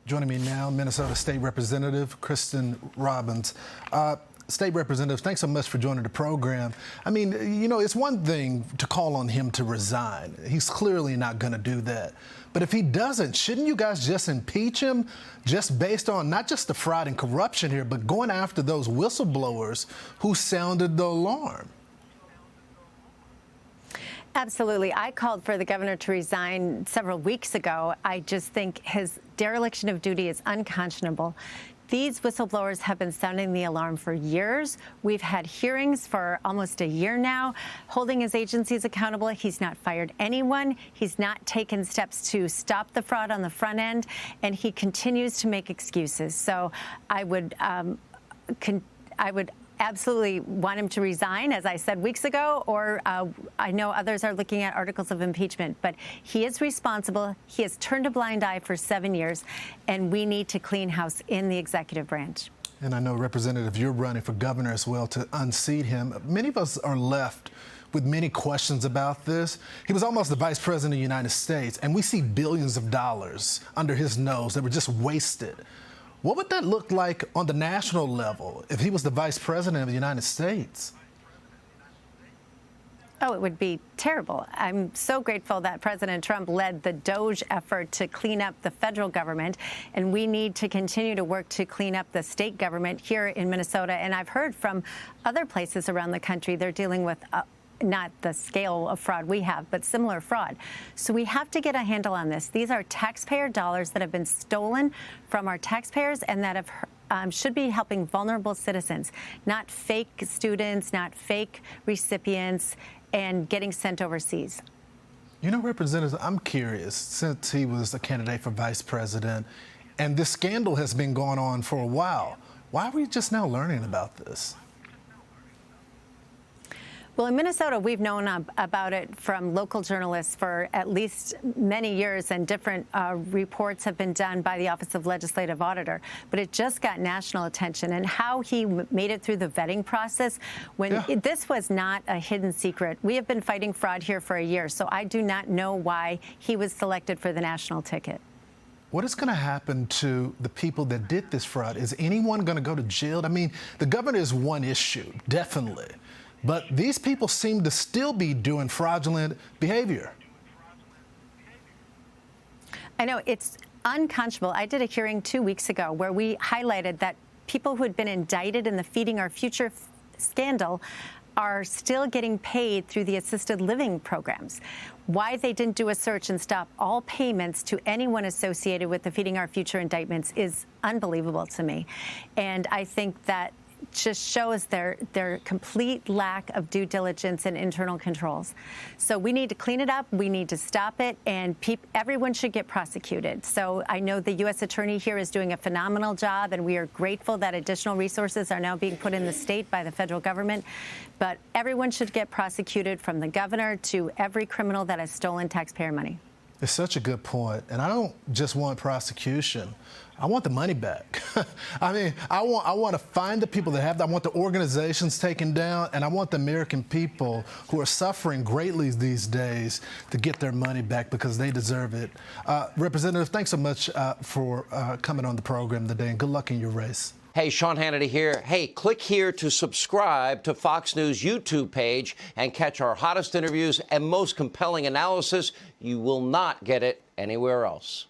Joining me now, Minnesota State Representative Kristen Robbins. State Representative, thanks so much for joining the program. I mean, you know, it's one thing to call on him to resign. He's clearly not going to do that. But if he doesn't, shouldn't you guys just impeach him just based on not just the fraud and corruption here, but going after those whistleblowers who sounded the alarm? Absolutely. I called for the governor to resign several weeks ago. I just think his dereliction of duty is unconscionable. These whistleblowers have been sounding the alarm for years. We've had hearings for almost a year now, holding his agencies accountable. He's not fired anyone. He's not taken steps to stop the fraud on the front end, and he continues to make excuses. So I would absolutely want him to resign, as I said weeks ago, or I know others are looking at articles of impeachment, but he is responsible. He has turned a blind eye for 7 years, and we need to clean house in the executive branch. And I know, Representative, you're running for governor as well to unseat him. Many of us are left with many questions about this. He was almost the vice president of the United States, and we see billions of dollars under his nose that were just wasted. What would that look like on the national level if he was the vice president of the United States? Oh, it would be terrible. I'm so grateful that President Trump led the DOGE effort to clean up the federal government, and we need to continue to work to clean up the state government here in Minnesota. And I've heard from other places around the country they're dealing with not the scale of fraud we have, but similar fraud. So we have to get a handle on this. These are taxpayer dollars that have been stolen from our taxpayers and that have should be helping vulnerable citizens, not fake students, not fake recipients, and getting sent overseas. You know, Representative, I'm curious, since he was a candidate for vice president, and this scandal has been going on for a while, why are we just now learning about this? Well, in Minnesota, we've known about it from local journalists for at least many years, and different reports have been done by the Office of Legislative Auditor. But it just got national attention, and how he made it through the vetting process when this was not a hidden secret. We have been fighting fraud here for a year, so I do not know why he was selected for the national ticket. What is going to happen to the people that did this fraud? Is anyone going to go to jail? I mean, the governor is one issue, definitely. But these people seem to still be doing fraudulent behavior. I know, it's unconscionable. I did a hearing 2 weeks ago where we highlighted that people who had been indicted in the Feeding Our Future scandal are still getting paid through the assisted living programs. Why they didn't do a search and stop all payments to anyone associated with the Feeding Our Future indictments is unbelievable to me. And I think that just shows their complete lack of due diligence and internal controls. So we need to clean it up. We need to stop it, and everyone should get prosecuted. So I know the U.S. Attorney here is doing a phenomenal job, and we are grateful that additional resources are now being put in the state by the federal government. But everyone should get prosecuted, from the governor to every criminal that has stolen taxpayer money. It's such a good point. And I don't just want prosecution. I want the money back. I mean, I want to find the people that have that. I want the organizations taken down, and I want the American people who are suffering greatly these days to get their money back, because they deserve it. Representative, thanks so much for coming on the program today, and good luck in your race. Hey, Sean Hannity here. Hey, click here to subscribe to Fox News YouTube page and catch our hottest interviews and most compelling analysis. You will not get it anywhere else.